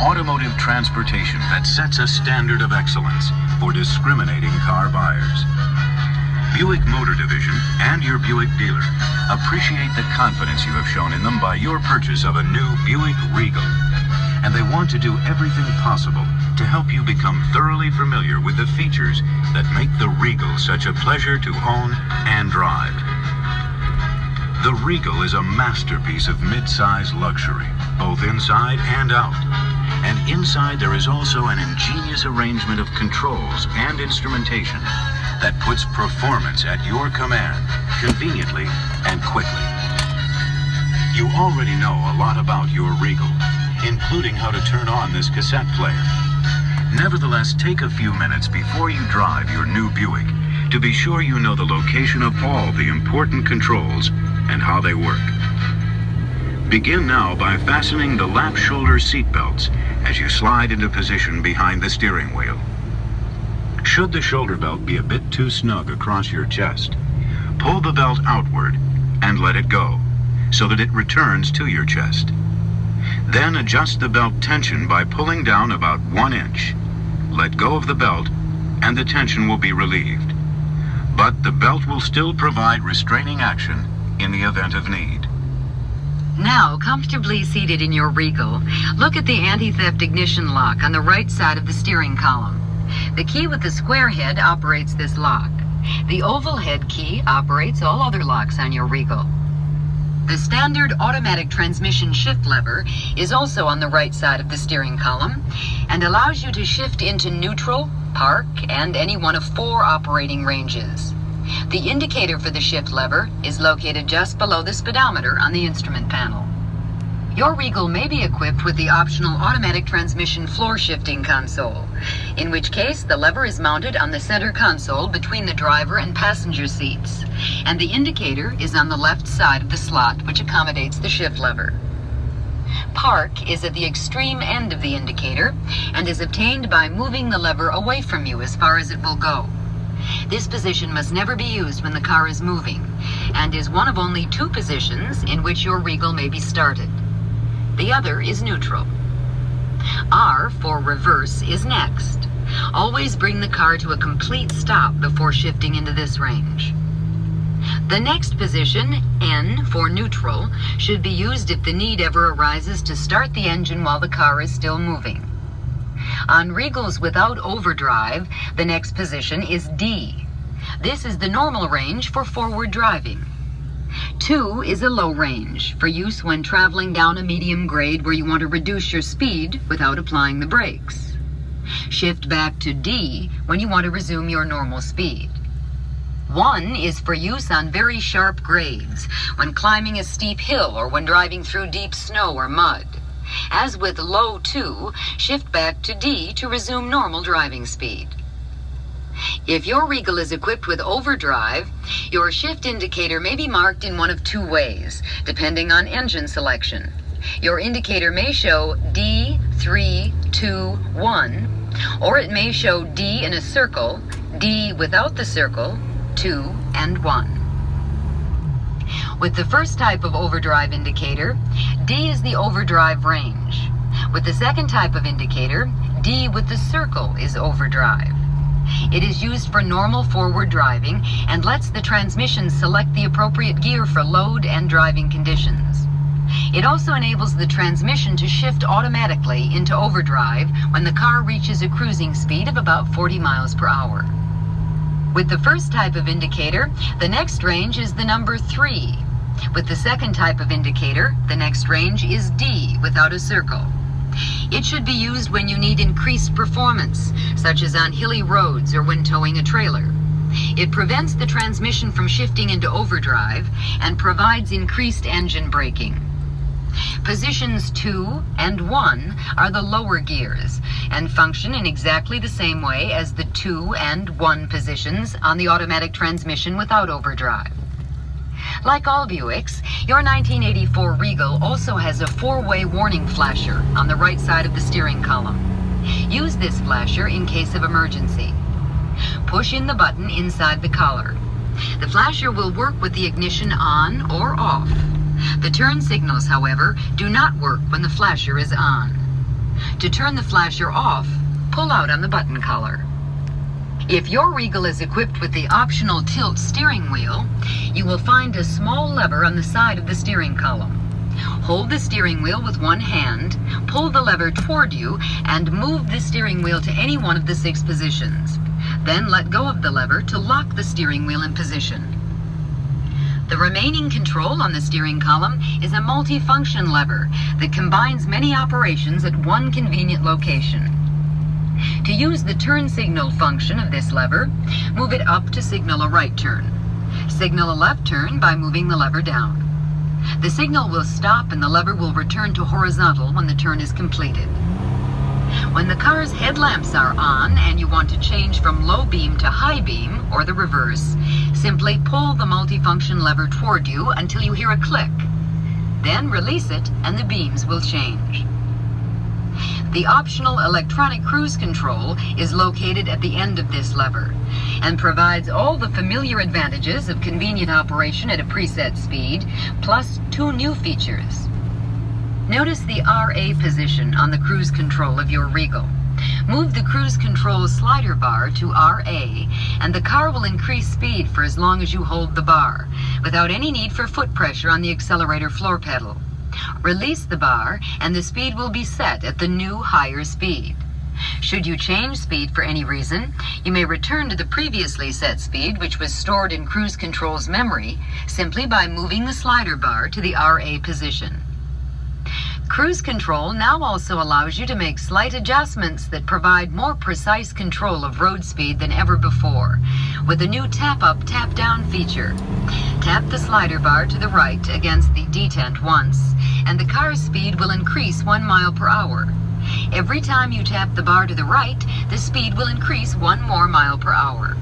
automotive transportation that sets a standard of excellence for discriminating car buyers. Buick Motor Division and your Buick dealer appreciate the confidence you have shown in them by your purchase of a new Buick Regal. And they want to do everything possible to help you become thoroughly familiar with the features that make the Regal such a pleasure to own and drive. The Regal is a masterpiece of mid-size luxury, both inside and out. And inside there is also an ingenious arrangement of controls and instrumentation that puts performance at your command, conveniently and quickly. You already know a lot about your Regal, including how to turn on this cassette player. Nevertheless, take a few minutes before you drive your new Buick to be sure you know the location of all the important controls and how they work. Begin now by fastening the lap shoulder seat belts as you slide into position behind the steering wheel. Should the shoulder belt be a bit too snug across your chest, pull the belt outward and let it go so that it returns to your chest. Then adjust the belt tension by pulling down about 1 inch. Let go of the belt and the tension will be relieved. But the belt will still provide restraining action in the event of need. Now, comfortably seated in your Regal, look at the anti-theft ignition lock on the right side of the steering column. The key with the square head operates this lock. The oval head key operates all other locks on your Regal. The standard automatic transmission shift lever is also on the right side of the steering column and allows you to shift into neutral, park, and any one of 4 operating ranges. The indicator for the shift lever is located just below the speedometer on the instrument panel. Your Regal may be equipped with the optional automatic transmission floor shifting console, in which case the lever is mounted on the center console between the driver and passenger seats, and the indicator is on the left side of the slot which accommodates the shift lever. Park is at the extreme end of the indicator and is obtained by moving the lever away from you as far as it will go. This position must never be used when the car is moving and is one of only 2 positions in which your Regal may be started. The other is neutral. R for reverse is next. Always bring the car to a complete stop before shifting into this range. The next position, N for neutral, should be used if the need ever arises to start the engine while the car is still moving. On Regals without overdrive, the next position is D. This is the normal range for forward driving. 2 is a low range, for use when traveling down a medium grade where you want to reduce your speed without applying the brakes. Shift back to D when you want to resume your normal speed. 1 is for use on very sharp grades, when climbing a steep hill or when driving through deep snow or mud. As with low 2, shift back to D to resume normal driving speed. If your Regal is equipped with overdrive, your shift indicator may be marked in one of 2 ways, depending on engine selection. Your indicator may show D, 3, 2, 1, or it may show D in a circle, D without the circle, 2, and 1. With the first type of overdrive indicator, D is the overdrive range. With the second type of indicator, D with the circle is overdrive. It is used for normal forward driving and lets the transmission select the appropriate gear for load and driving conditions. It also enables the transmission to shift automatically into overdrive when the car reaches a cruising speed of about 40 miles per hour. With the first type of indicator, the next range is the number 3. With the second type of indicator, the next range is D without a circle. It should be used when you need increased performance, such as on hilly roads or when towing a trailer. It prevents the transmission from shifting into overdrive and provides increased engine braking. Positions 2 and 1 are the lower gears and function in exactly the same way as the 2 and 1 positions on the automatic transmission without overdrive. Like all Buicks, your 1984 Regal also has a 4-way warning flasher on the right side of the steering column. Use this flasher in case of emergency. Push in the button inside the collar. The flasher will work with the ignition on or off. The turn signals, however, do not work when the flasher is on. To turn the flasher off, pull out on the button collar. If your Regal is equipped with the optional tilt steering wheel, you will find a small lever on the side of the steering column. Hold the steering wheel with one hand, pull the lever toward you, and move the steering wheel to any one of the 6 positions. Then let go of the lever to lock the steering wheel in position. The remaining control on the steering column is a multifunction lever that combines many operations at one convenient location. To use the turn signal function of this lever, move it up to signal a right turn. Signal a left turn by moving the lever down. The signal will stop and the lever will return to horizontal when the turn is completed. When the car's headlamps are on and you want to change from low beam to high beam, or the reverse, simply pull the multifunction lever toward you until you hear a click. Then release it and the beams will change. The optional electronic cruise control is located at the end of this lever and provides all the familiar advantages of convenient operation at a preset speed, plus 2 new features. Notice the RA position on the cruise control of your Regal. Move the cruise control slider bar to RA and the car will increase speed for as long as you hold the bar, without any need for foot pressure on the accelerator floor pedal. Release the bar and the speed will be set at the new higher speed. Should you change speed for any reason, you may return to the previously set speed, which was stored in cruise control's memory, simply by moving the slider bar to the RA position. Cruise control now also allows you to make slight adjustments that provide more precise control of road speed than ever before, with a new tap-up, tap-down feature. Tap the slider bar to the right against the detent once, and the car's speed will increase 1 mile per hour. Every time you tap the bar to the right, the speed will increase 1 more mile per hour.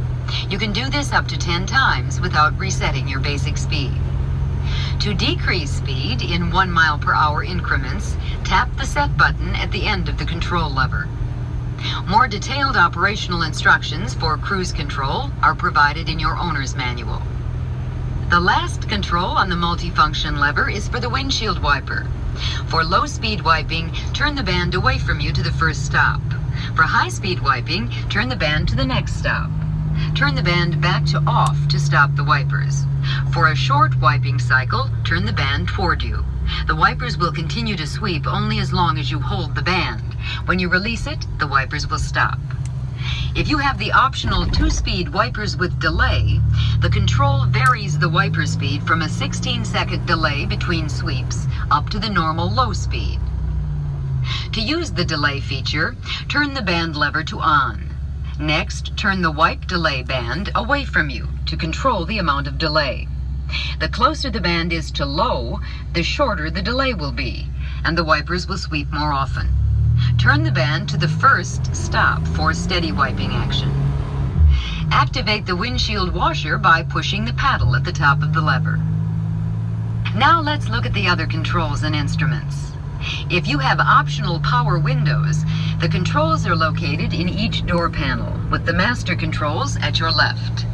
You can do this up to 10 times without resetting your basic speed. To decrease speed in 1 mile per hour increments, tap the set button at the end of the control lever. More detailed operational instructions for cruise control are provided in your owner's manual. The last control on the multifunction lever is for the windshield wiper. For low-speed wiping, turn the band away from you to the first stop. For high-speed wiping, turn the band to the next stop. Turn the band back to off to stop the wipers. For a short wiping cycle, turn the band toward you. The wipers will continue to sweep only as long as you hold the band. When you release it, the wipers will stop. If you have the optional 2-speed wipers with delay, the control varies the wiper speed from a 16-second delay between sweeps up to the normal low speed. To use the delay feature, turn the band lever to on. Next, turn the wipe delay band away from you to control the amount of delay. The closer the band is to low, the shorter the delay will be, and the wipers will sweep more often. Turn the band to the first stop for steady wiping action. Activate the windshield washer by pushing the paddle at the top of the lever. Now let's look at the other controls and instruments. If you have optional power windows, the controls are located in each door panel, with the master controls at your left.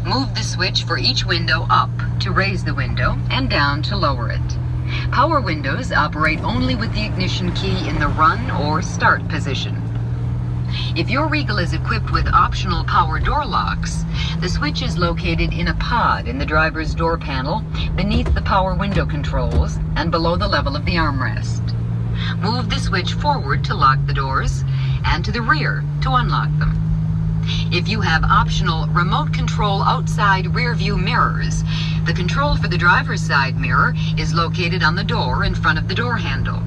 Move the switch for each window up to raise the window and down to lower it. Power windows operate only with the ignition key in the run or start position. If your Regal is equipped with optional power door locks, the switch is located in a pod in the driver's door panel beneath the power window controls and below the level of the armrest. Move the switch forward to lock the doors and to the rear to unlock them. If you have optional remote control outside rear view mirrors, the control for the driver's side mirror is located on the door in front of the door handle.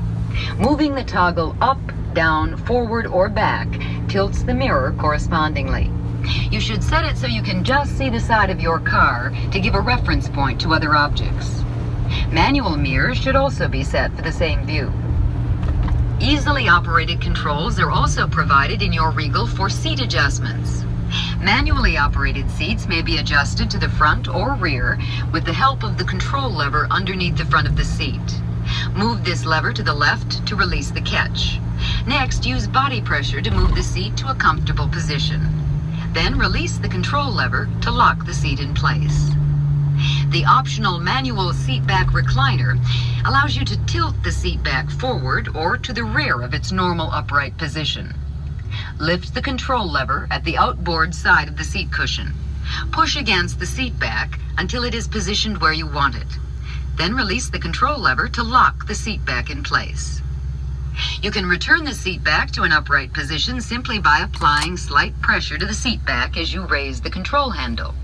Moving the toggle up, down, forward, or back tilts the mirror correspondingly. You should set it so you can just see the side of your car to give a reference point to other objects. Manual mirrors should also be set for the same view. Easily operated controls are also provided in your Regal for seat adjustments. Manually operated seats may be adjusted to the front or rear with the help of the control lever underneath the front of the seat. Move this lever to the left to release the catch. Next, use body pressure to move the seat to a comfortable position. Then release the control lever to lock the seat in place. The optional manual seat back recliner allows you to tilt the seat back forward or to the rear of its normal upright position. Lift the control lever at the outboard side of the seat cushion. Push against the seat back until it is positioned where you want it. Then release the control lever to lock the seat back in place. You can return the seat back to an upright position simply by applying slight pressure to the seat back as you raise the control handle.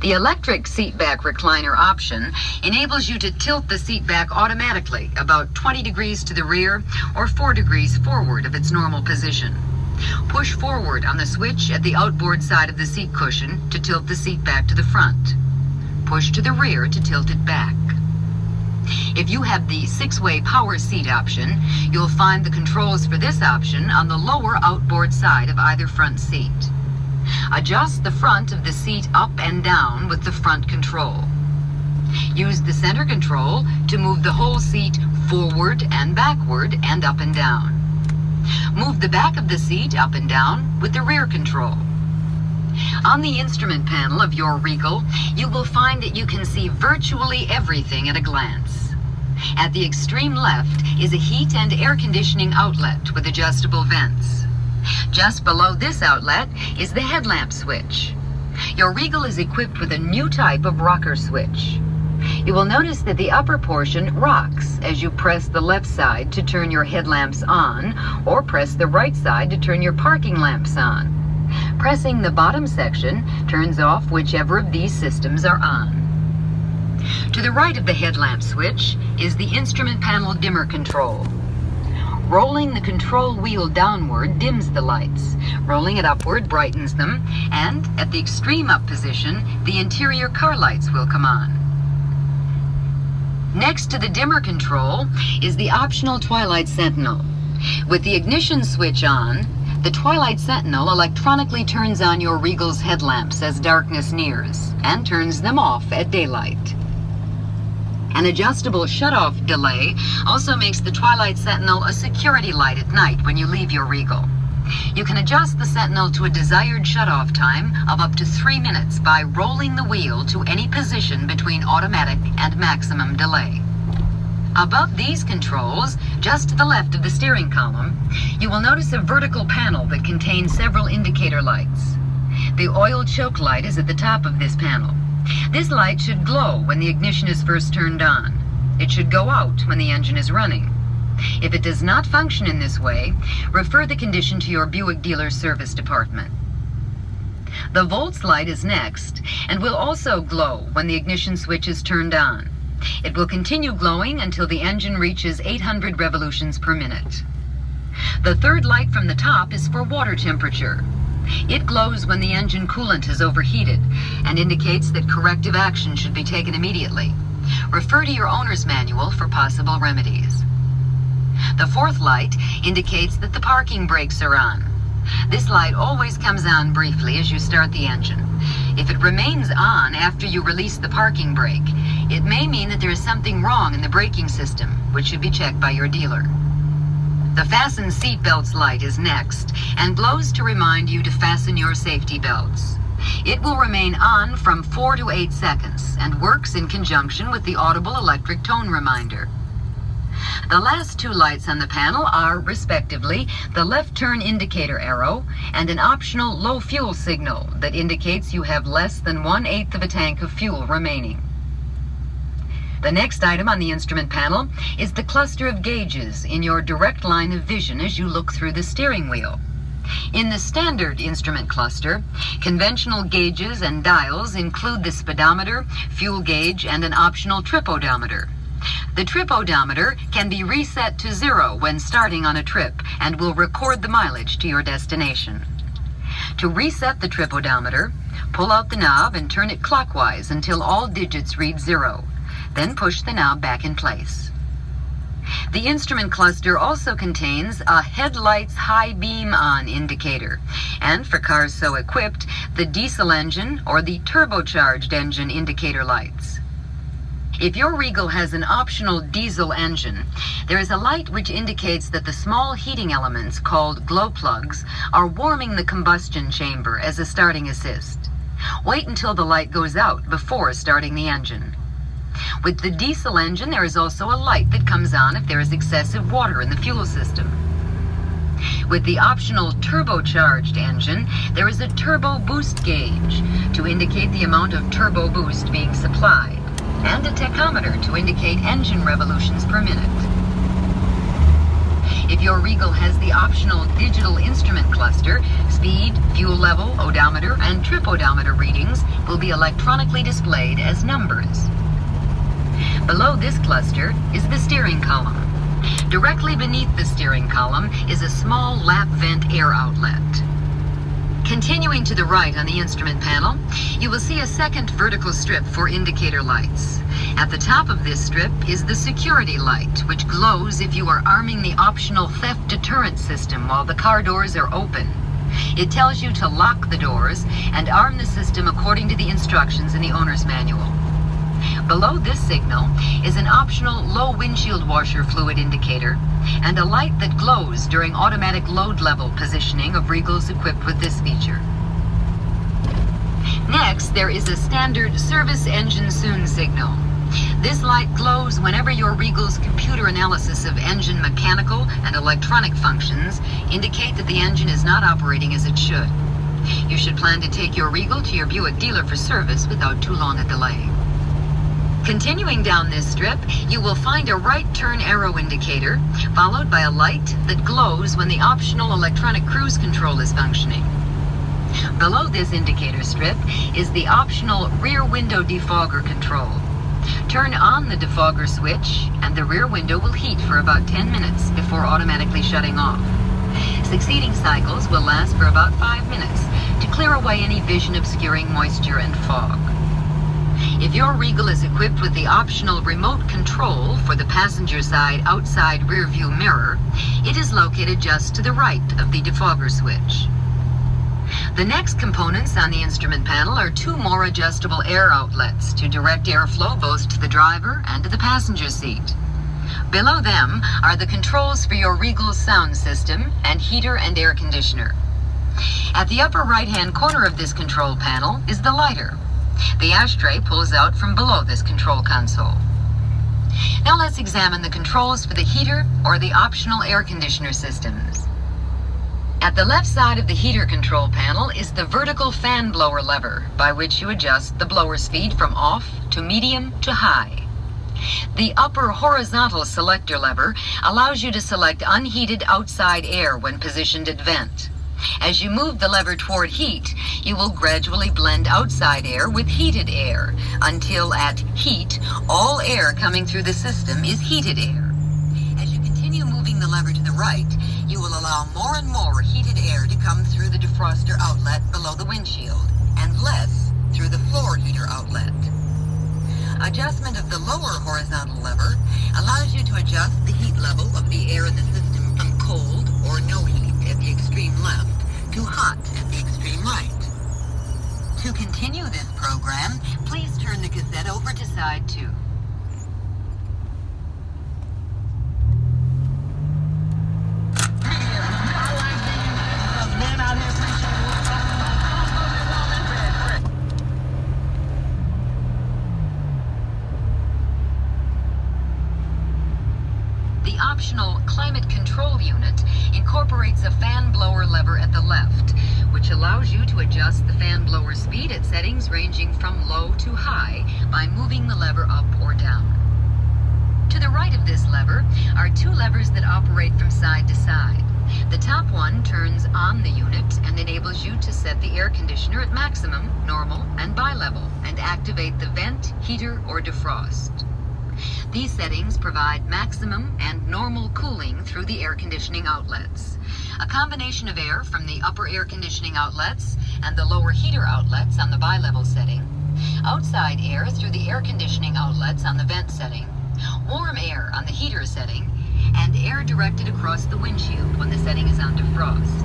The electric seat back recliner option enables you to tilt the seat back automatically about 20 degrees to the rear or 4 degrees forward of its normal position. Push forward on the switch at the outboard side of the seat cushion to tilt the seat back to the front. Push to the rear to tilt it back. If you have the 6-way power seat option, you'll find the controls for this option on the lower outboard side of either front seat. Adjust the front of the seat up and down with the front control. Use the center control to move the whole seat forward and backward and up and down. Move the back of the seat up and down with the rear control. On the instrument panel of your Regal, you will find that you can see virtually everything at a glance. At the extreme left is a heat and air conditioning outlet with adjustable vents. Just below this outlet is the headlamp switch. Your Regal is equipped with a new type of rocker switch. You will notice that the upper portion rocks as you press the left side to turn your headlamps on, or press the right side to turn your parking lamps on. Pressing the bottom section turns off whichever of these systems are on. To the right of the headlamp switch is the instrument panel dimmer control. Rolling the control wheel downward dims the lights. Rolling it upward brightens them, and at the extreme up position, the interior car lights will come on. Next to the dimmer control is the optional Twilight Sentinel. With the ignition switch on, the Twilight Sentinel electronically turns on your Regal's headlamps as darkness nears, and turns them off at daylight. An adjustable shut-off delay also makes the Twilight Sentinel a security light at night when you leave your Regal. You can adjust the Sentinel to a desired shut-off time of up to 3 minutes by rolling the wheel to any position between automatic and maximum delay. Above these controls, just to the left of the steering column, you will notice a vertical panel that contains several indicator lights. The oil choke light is at the top of this panel. This light should glow when the ignition is first turned on. It should go out when the engine is running. If it does not function in this way, refer the condition to your Buick dealer service department. The volts light is next and will also glow when the ignition switch is turned on. It will continue glowing until the engine reaches 800 revolutions per minute. The third light from the top is for water temperature. It glows when the engine coolant has overheated and indicates that corrective action should be taken immediately. Refer to your owner's manual for possible remedies. The fourth light indicates that the parking brakes are on. This light always comes on briefly as you start the engine. If it remains on after you release the parking brake, it may mean that there is something wrong in the braking system, which should be checked by your dealer. The fasten seat belts light is next and glows to remind you to fasten your safety belts. It will remain on from 4 to 8 seconds and works in conjunction with the audible electric tone reminder. The last two lights on the panel are, respectively, the left turn indicator arrow and an optional low fuel signal that indicates you have less than 1/8 of a tank of fuel remaining. The next item on the instrument panel is the cluster of gauges in your direct line of vision as you look through the steering wheel. In the standard instrument cluster, conventional gauges and dials include the speedometer, fuel gauge, and an optional trip odometer. The trip odometer can be reset to 0 when starting on a trip and will record the mileage to your destination. To reset the trip odometer, pull out the knob and turn it clockwise until all digits read 0. Then push the knob back in place. The instrument cluster also contains a headlights high beam on indicator, and for cars so equipped, the diesel engine or the turbocharged engine indicator lights. If your Regal has an optional diesel engine, there is a light which indicates that the small heating elements called glow plugs are warming the combustion chamber as a starting assist. Wait until the light goes out before starting the engine. With the diesel engine, there is also a light that comes on if there is excessive water in the fuel system. With the optional turbocharged engine, there is a turbo boost gauge to indicate the amount of turbo boost being supplied, and a tachometer to indicate engine revolutions per minute. If your Regal has the optional digital instrument cluster, speed, fuel level, odometer, and trip odometer readings will be electronically displayed as numbers. Below this cluster is the steering column. Directly beneath the steering column is a small lap vent air outlet. Continuing to the right on the instrument panel, you will see a second vertical strip for indicator lights. At the top of this strip is the security light, which glows if you are arming the optional theft deterrent system while the car doors are open. It tells you to lock the doors and arm the system according to the instructions in the owner's manual. Below this signal is an optional low windshield washer fluid indicator and a light that glows during automatic load level positioning of Regals equipped with this feature. Next, there is a standard service engine soon signal. This light glows whenever your Regal's computer analysis of engine mechanical and electronic functions indicate that the engine is not operating as it should. You should plan to take your Regal to your Buick dealer for service without too long a delay. Continuing down this strip, you will find a right turn arrow indicator, followed by a light that glows when the optional electronic cruise control is functioning. Below this indicator strip is the optional rear window defogger control. Turn on the defogger switch, and the rear window will heat for about 10 minutes before automatically shutting off. Succeeding cycles will last for about 5 minutes to clear away any vision obscuring moisture and fog. If your Regal is equipped with the optional remote control for the passenger side outside rear view mirror, it is located just to the right of the defogger switch. The next components on the instrument panel are two more adjustable air outlets to direct airflow both to the driver and to the passenger seat. Below them are the controls for your Regal's sound system and heater and air conditioner. At the upper right-hand corner of this control panel is the lighter. The ashtray pulls out from below this control console. Now let's examine the controls for the heater or the optional air conditioner systems. At the left side of the heater control panel is the vertical fan blower lever, by which you adjust the blower speed from off to medium to high. The upper horizontal selector lever allows you to select unheated outside air when positioned at vent. As you move the lever toward heat, you will gradually blend outside air with heated air until at heat, all air coming through the system is heated air. As you continue moving the lever to the right, you will allow more and more heated air to come through the defroster outlet below the windshield and less through the floor heater outlet. Adjustment of the lower horizontal lever allows you to adjust the heat level of the air in the system from cold or no heat at the extreme left to hot at the extreme right. To continue this program, please turn the cassette over to side 2. The optional climate control unit incorporates a fan blower lever at the left, which allows you to adjust the fan blower speed at settings ranging from low to high by moving the lever up or down. To the right of this lever are two levers that operate from side to side. The top one turns on the unit and enables you to set the air conditioner at maximum, normal, and bi-level, and activate the vent, heater, or defrost. These settings provide maximum and normal cooling through the air conditioning outlets. A combination of air from the upper air conditioning outlets and the lower heater outlets on the bi-level setting, outside air through the air conditioning outlets on the vent setting, warm air on the heater setting, and air directed across the windshield when the setting is on defrost.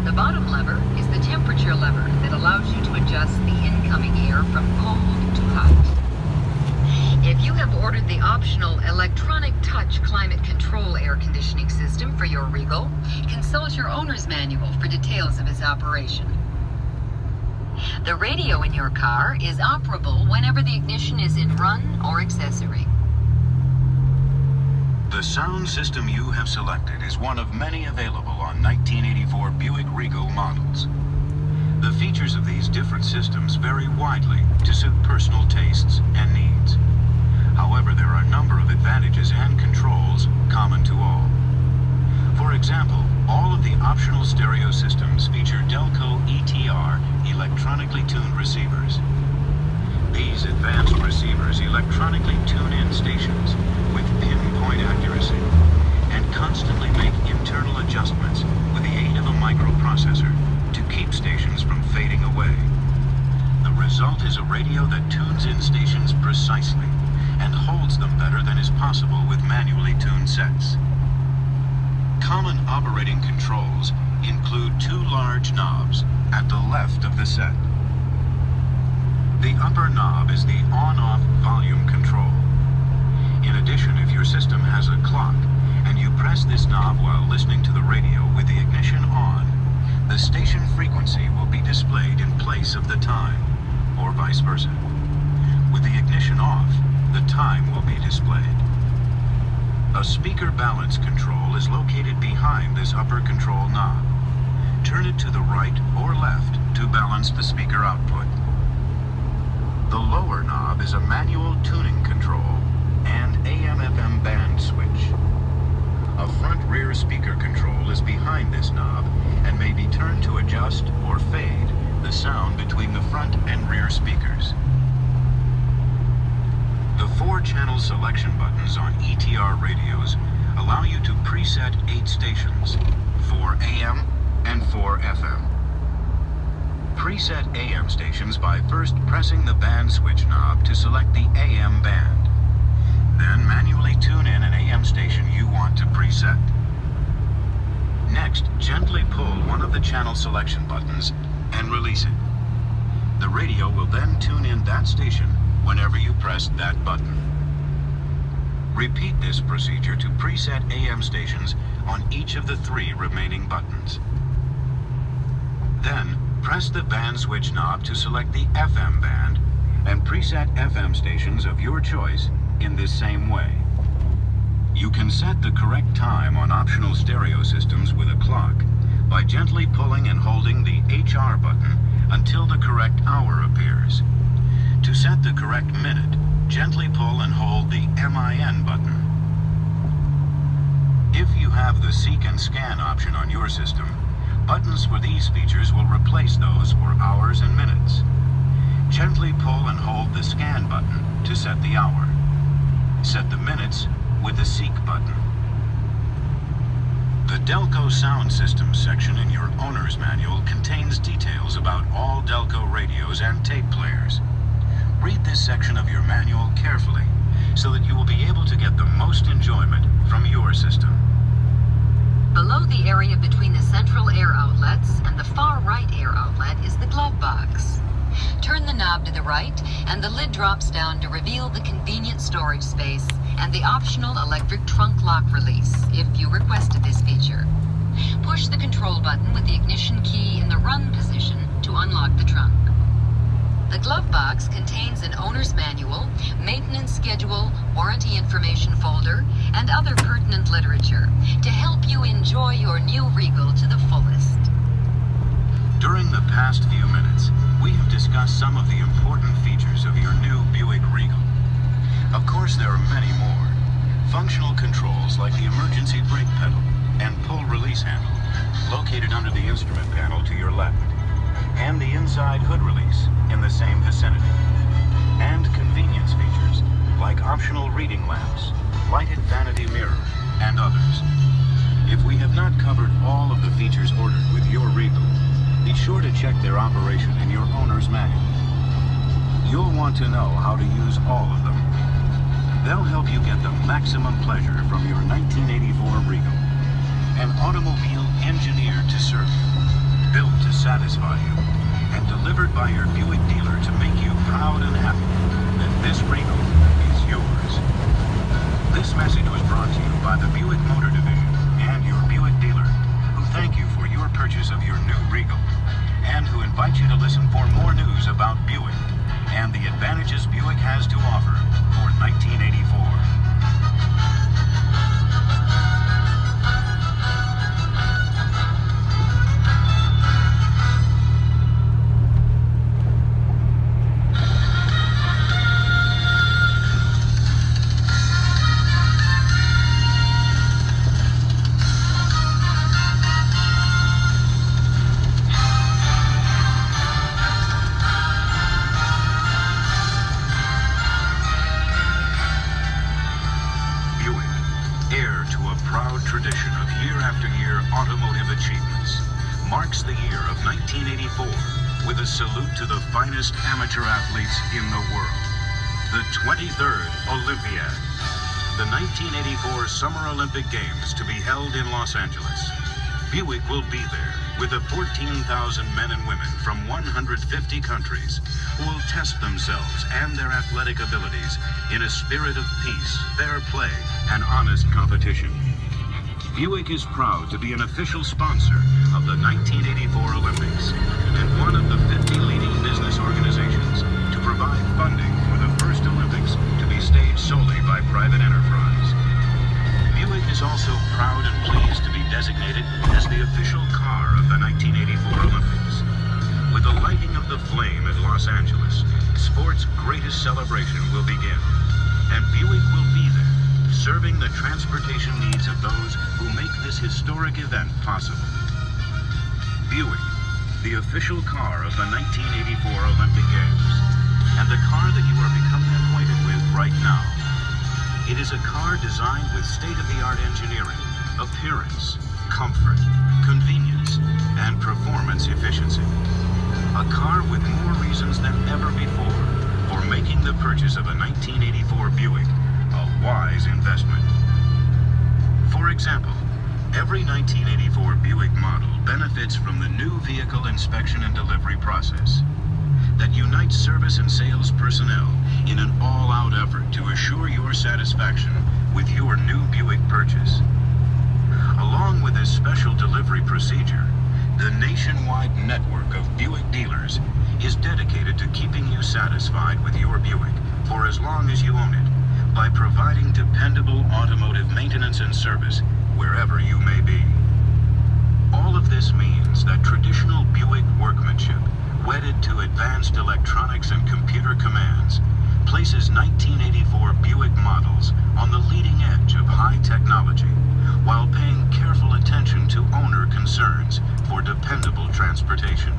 The bottom lever is the temperature lever that allows you to adjust the incoming air from cold to hot. If you have ordered the optional electronic touch climate control air conditioning system for your Regal, consult your owner's manual for details of its operation. The radio in your car is operable whenever the ignition is in run or accessory. The sound system you have selected is one of many available on 1984 Buick Regal models. The features of these different systems vary widely to suit personal tastes and needs. However, there are a number of advantages and controls common to all. For example, all of the optional stereo systems feature Delco ETR electronically tuned receivers. These advanced receivers electronically tune in stations with pinpoint accuracy and constantly make internal adjustments with the aid of a microprocessor to keep stations from fading away. The result is a radio that tunes in stations precisely and holds them better than is possible with manually tuned sets. Common operating controls include two large knobs at the left of the set. The upper knob is the on-off volume control. In addition, if your system has a clock and you press this knob while listening to the radio with the ignition on, the station frequency will be displayed in place of the time, or vice versa. With the ignition off, the time will be displayed. A speaker balance control is located behind this upper control knob. Turn it to the right or left to balance the speaker output. The lower knob is a manual tuning control and AM/FM band switch. A front-rear speaker control is behind this knob and may be turned to adjust or fade the sound between the front and rear speakers. The 4-channel selection buttons on ETR radios allow you to preset 8 stations, 4 AM and 4 FM. Preset AM stations by first pressing the band switch knob to select the AM band. Then manually tune in an AM station you want to preset. Next, gently pull one of the channel selection buttons and release it. The radio will then tune in that station whenever you press that button. Repeat this procedure to preset AM stations on each of the 3 remaining buttons. Then, press the band switch knob to select the FM band and preset FM stations of your choice in this same way. You can set the correct time on optional stereo systems with a clock by gently pulling and holding the HR button until the correct hour appears. To set the correct minute, gently pull and hold the MIN button. If you have the Seek and Scan option on your system, buttons for these features will replace those for hours and minutes. Gently pull and hold the Scan button to set the hour. Set the minutes with the Seek button. The Delco Sound Systems section in your owner's manual contains details about all Delco radios and tape players. Read this section of your manual carefully so that you will be able to get the most enjoyment from your system. Below the area between the central air outlets and the far right air outlet is the glove box. Turn the knob to the right and the lid drops down to reveal the convenient storage space and the optional electric trunk lock release if you requested this feature. Push the control button with the ignition key in the run position to unlock the trunk. The glove box contains an owner's manual, maintenance schedule, warranty information folder, and other pertinent literature to help you enjoy your new Regal to the fullest. During the past few minutes, we have discussed some of the important features of your new Buick Regal. Of course, there are many more. Functional controls like the emergency brake pedal and pull-release handle, located under the instrument panel to your left, and the inside hood release in the same vicinity. And convenience features like optional reading lamps, lighted vanity mirror, and others. If we have not covered all of the features ordered with your Regal, be sure to check their operation in your owner's manual. You'll want to know how to use all of them. They'll help you get the maximum pleasure from your 1984 Regal, an automobile engineered to serve you, built to satisfy you, and delivered by your Buick dealer to make you proud and happy that this Regal is yours. This message was brought to you by the Buick Motor Division and your Buick dealer, who thank you for your purchase of your new Regal and who invite you to listen for more news about Buick and the advantages Buick has to offer for 1984. Tradition of year-after-year automotive achievements, marks the year of 1984 with a salute to the finest amateur athletes in the world. The 23rd Olympiad. The 1984 Summer Olympic Games to be held in Los Angeles. Buick will be there with the 14,000 men and women from 150 countries who will test themselves and their athletic abilities in a spirit of peace, fair play, and honest competition. Buick is proud to be an official sponsor of the 1984 Olympics and one of the 50 leading business organizations to provide funding for the first Olympics to be staged solely by private enterprise. Buick is also proud and pleased to be designated as the official car of the 1984 Olympics. With the lighting of the flame at Los Angeles, sport's greatest celebration will begin, and Buick will be there, serving the transportation needs of those who make this historic event possible. Buick, the official car of the 1984 Olympic Games, and the car that you are becoming acquainted with right now. It is a car designed with state-of-the-art engineering, appearance, comfort, convenience, and performance efficiency. A car with more reasons than ever before for making the purchase of a 1984 Buick a wise investment. For example, every 1984 Buick model benefits from the new vehicle inspection and delivery process that unites service and sales personnel in an all-out effort to assure your satisfaction with your new Buick purchase. Along with this special delivery procedure, the nationwide network of Buick dealers is dedicated to keeping you satisfied with your Buick for as long as you own it, by providing dependable automotive maintenance and service wherever you may be. All of this means that traditional Buick workmanship, wedded to advanced electronics and computer commands, places 1984 Buick models on the leading edge of high technology, while paying careful attention to owner concerns for dependable transportation.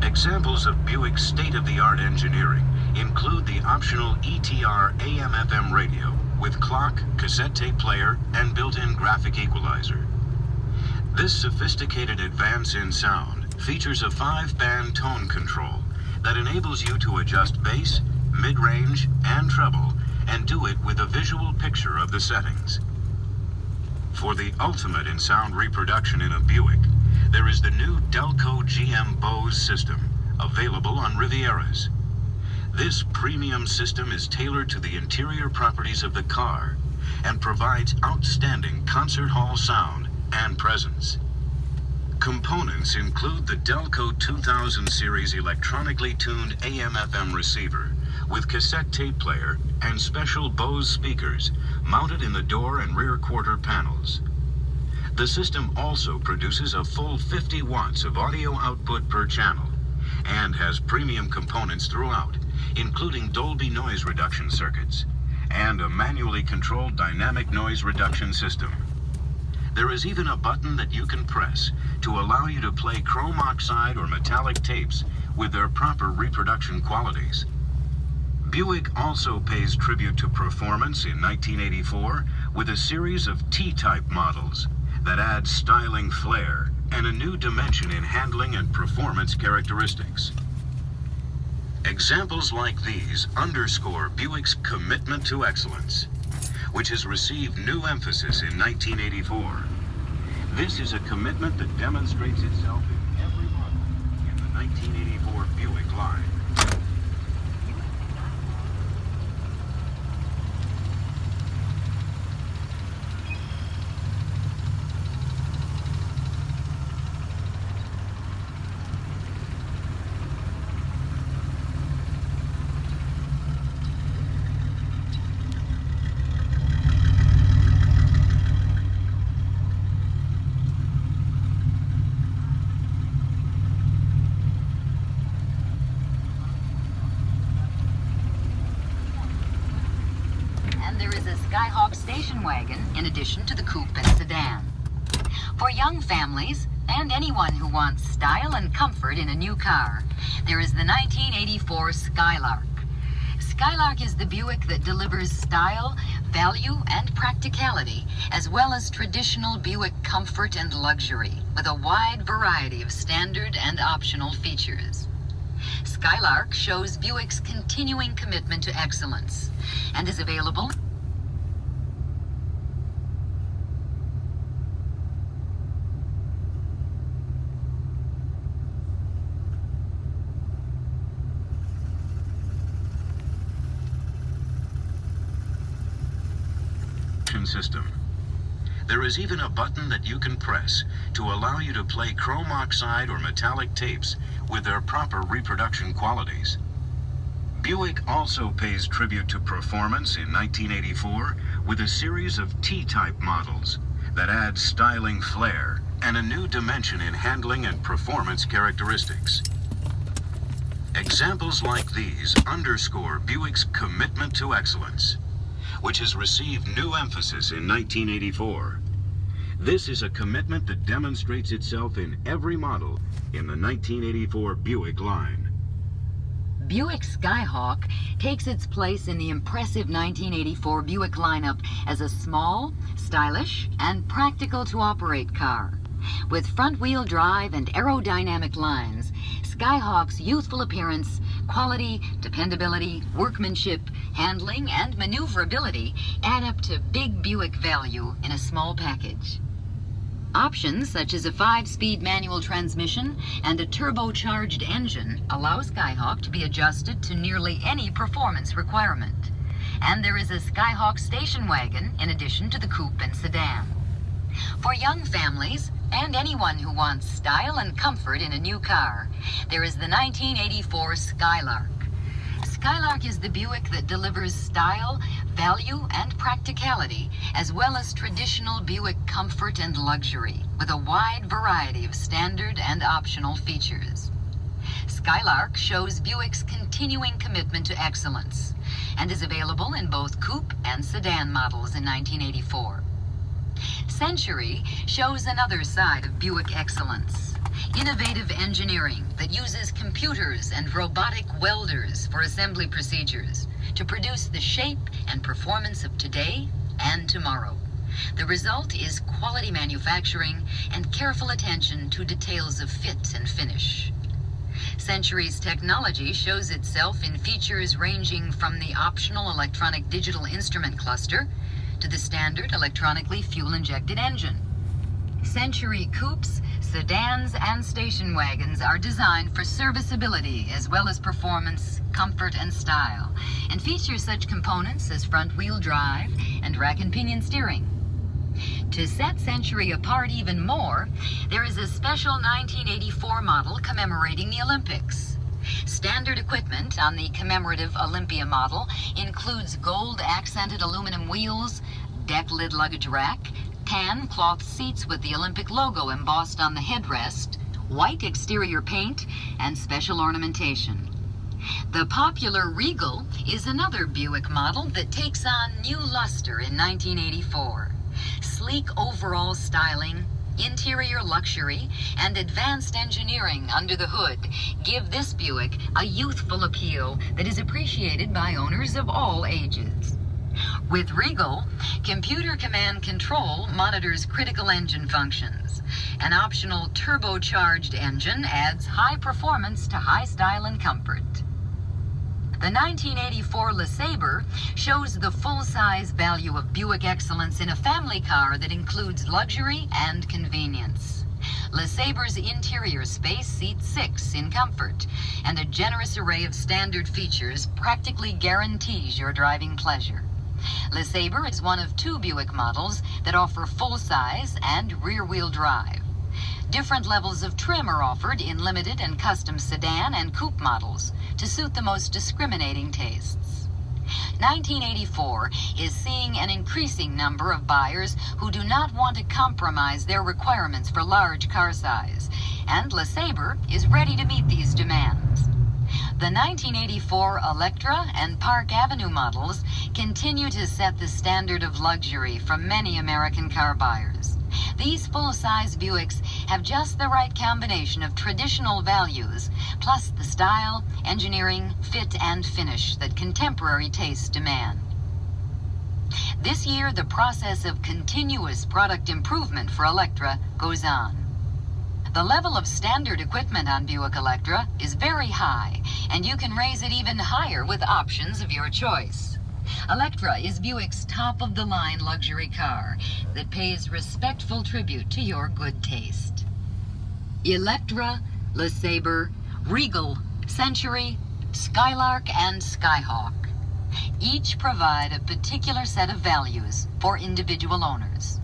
Examples of Buick's state-of-the-art engineering include the optional ETR AM/FM radio with clock, cassette tape player, and built-in graphic equalizer. This sophisticated advance in sound features a 5-band tone control that enables you to adjust bass, mid-range, and treble, and do it with a visual picture of the settings. For the ultimate in sound reproduction in a Buick, there is the new Delco GM Bose system, available on Rivieras. This premium system is tailored to the interior properties of the car and provides outstanding concert hall sound and presence. Components include the Delco 2000 series electronically tuned AM/FM receiver with cassette tape player and special Bose speakers mounted in the door and rear quarter panels. The system also produces a full 50 watts of audio output per channel and has premium components throughout, including Dolby noise reduction circuits and a manually controlled dynamic noise reduction system. There is even a button that you can press to allow you to play chrome oxide or metallic tapes with their proper reproduction qualities. Buick also pays tribute to performance in 1984 with a series of T-type models that add styling flair and a new dimension in handling and performance characteristics. Examples like these underscore Buick's commitment to excellence, which has received new emphasis in 1984. This is a commitment that demonstrates itself in every model in the 1984 Buick line. station wagon in addition to the coupe and sedan. For young families and anyone who wants style and comfort in a new car, there is the 1984 Skylark. Skylark is the Buick that delivers style, value, and practicality, as well as traditional Buick comfort and luxury, with a wide variety of standard and optional features. Skylark shows Buick's continuing commitment to excellence and is available system. There is even a button that you can press to allow you to play chrome oxide or metallic tapes with their proper reproduction qualities. Buick also pays tribute to performance in 1984 with a series of T-type models that add styling flair and a new dimension in handling and performance characteristics. Examples like these underscore Buick's commitment to excellence, which has received new emphasis in 1984. This is a commitment that demonstrates itself in every model in the 1984 Buick line. Buick Skyhawk takes its place in the impressive 1984 Buick lineup as a small, stylish, and practical-to-operate car. With front-wheel drive and aerodynamic lines, Skyhawk's youthful appearance, quality, dependability, workmanship, handling, and maneuverability add up to big Buick value in a small package. Options such as a 5-speed manual transmission and a turbocharged engine allow Skyhawk to be adjusted to nearly any performance requirement. And there is a Skyhawk station wagon in addition to the coupe and sedan. For young families and anyone who wants style and comfort in a new car, there is the 1984 Skylark. Skylark is the Buick that delivers style, value, and practicality, as well as traditional Buick comfort and luxury, with a wide variety of standard and optional features. Skylark shows Buick's continuing commitment to excellence and is available in both coupe and sedan models in 1984. Century shows another side of Buick excellence. Innovative engineering that uses computers and robotic welders for assembly procedures to produce the shape and performance of today and tomorrow. The result is quality manufacturing and careful attention to details of fit and finish. Century's technology shows itself in features ranging from the optional electronic digital instrument cluster to the standard electronically fuel-injected engine. Century coupes, sedans, and station wagons are designed for serviceability as well as performance, comfort, and style, and feature such components as front-wheel drive and rack and pinion steering. To set Century apart even more, there is a special 1984 model commemorating the Olympics. Standard equipment on the commemorative Olympia model includes gold-accented aluminum wheels, deck lid luggage rack, tan cloth seats with the Olympic logo embossed on the headrest, white exterior paint, and special ornamentation. The popular Regal is another Buick model that takes on new luster in 1984. Sleek overall styling, interior luxury, and advanced engineering under the hood give this Buick a youthful appeal that is appreciated by owners of all ages. With Regal, computer command control monitors critical engine functions. An optional turbocharged engine adds high performance to high style and comfort. The 1984 LeSabre shows the full-size value of Buick excellence in a family car that includes luxury and convenience. LeSabre's interior space seats 6 in comfort, and a generous array of standard features practically guarantees your driving pleasure. LeSabre is one of 2 Buick models that offer full-size and rear-wheel drive. Different levels of trim are offered in limited and custom sedan and coupe models to suit the most discriminating tastes. 1984 is seeing an increasing number of buyers who do not want to compromise their requirements for large car size, and LeSabre is ready to meet these demands. The 1984 Electra and Park Avenue models continue to set the standard of luxury for many American car buyers. These full-size Buicks have just the right combination of traditional values, plus the style, engineering, fit, and finish that contemporary tastes demand. This year, the process of continuous product improvement for Electra goes on. The level of standard equipment on Buick Electra is very high, and you can raise it even higher with options of your choice. Electra is Buick's top-of-the-line luxury car that pays respectful tribute to your good taste. Electra, LeSabre, Regal, Century, Skylark, and Skyhawk each provide a particular set of values for individual owners.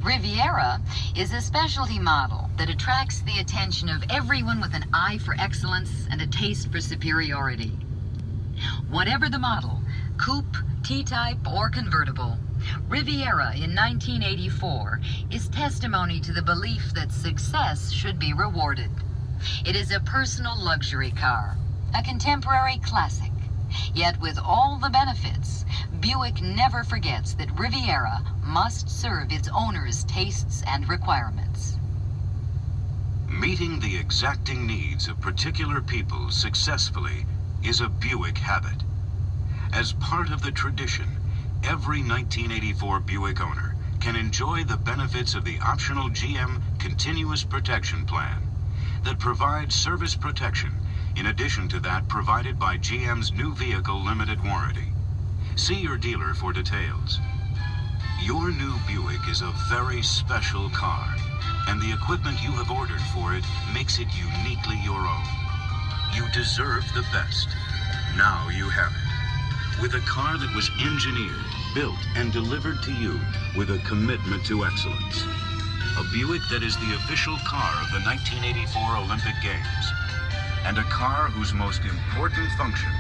Riviera is a specialty model that attracts the attention of everyone with an eye for excellence and a taste for superiority. Whatever the model, coupe, T-type, or convertible, Riviera in 1984 is testimony to the belief that success should be rewarded. It is a personal luxury car, a contemporary classic. Yet with all the benefits, Buick never forgets that Riviera must serve its owners' tastes and requirements. Meeting the exacting needs of particular people successfully is a Buick habit. As part of the tradition, every 1984 Buick owner can enjoy the benefits of the optional GM Continuous Protection Plan that provides service protection in addition to that provided by GM's new vehicle limited warranty. See your dealer for details. Your new Buick is a very special car, and the equipment you have ordered for it makes it uniquely your own. You deserve the best. Now you have it. With a car that was engineered, built, and delivered to you with a commitment to excellence. A Buick that is the official car of the 1984 Olympic Games. And a car whose most important function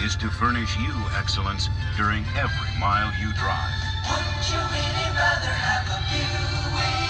is to furnish you excellence during every mile you drive. Wouldn't you really rather have a Buick?